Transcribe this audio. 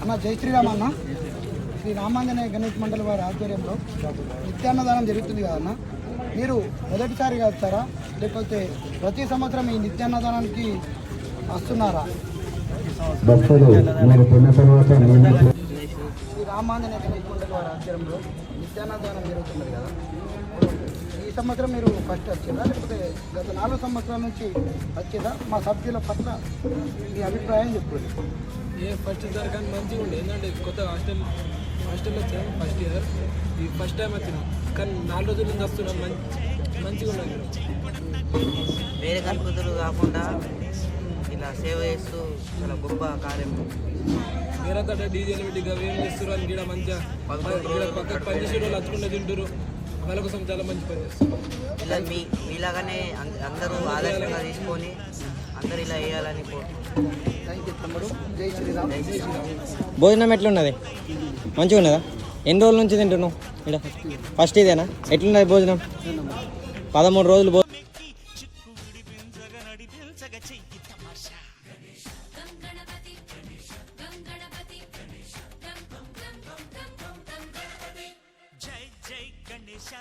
అన్న జై శ్రీరామ్ అన్న. శ్రీ రామాంజనేయ గణేష్ మండలి వారి ఆధ్వర్యంలో నిత్యాన్నదానం జరుగుతుంది కదన్న. మీరు మొదటిసారిగా వచ్చారా లేకపోతే ప్రతి సంవత్సరం ఈ నిత్యాన్నదానానికి వస్తున్నారా? శ్రీ రామాంజనేయ గణేష్ మండలి వారి ఆధ్వర్యంలో నిత్యాన్నదానం జరుగుతున్నది కదా. ఈ సంవత్సరం మీరు ఫస్ట్ వచ్చేదా లేకపోతే గత 4 సంవత్సరాల నుంచి వచ్చేదా? మా సభ్యుల పట్ల మీ అభిప్రాయం చెప్పండి. ఫస్ట్ సార్ కానీ మంచిగా ఉండే, ఏంటంటే కొత్త హాస్టల్లో వచ్చాను ఫస్ట్ ఇయర్. ఈ ఫస్ట్ టైం వచ్చినాం కానీ 4 రోజుల నుంచి వస్తున్నాం. మంచిగా ఉన్నది. వేరే కనుకతులు కాకుండా ఇలా సేవ చేస్తూ చాలా గొప్ప కార్యం. వేరే తట డీజేలు పెట్టి ఏం చేస్తారు అని కూడా మంచిగా పక్కకు పనిచేసే వాళ్ళు వచ్చుకుంటే తింటారు. వాళ్ళ కోసం చాలా మంచి పని చేస్తారు. ఇలా మీలాగానే అందరూ ఆదర్శంగా తీసుకొని అందరూ ఇలా వేయాలని భోజనం ఎట్లున్నది? మంచిగా ఉన్నదా? ఎన్ని రోజుల నుంచి తింటున్నావు ఇక్కడ? ఫస్ట్ ఇదేనా? ఎట్లున్నది భోజనం? 13 రోజులు జై జై గణేశ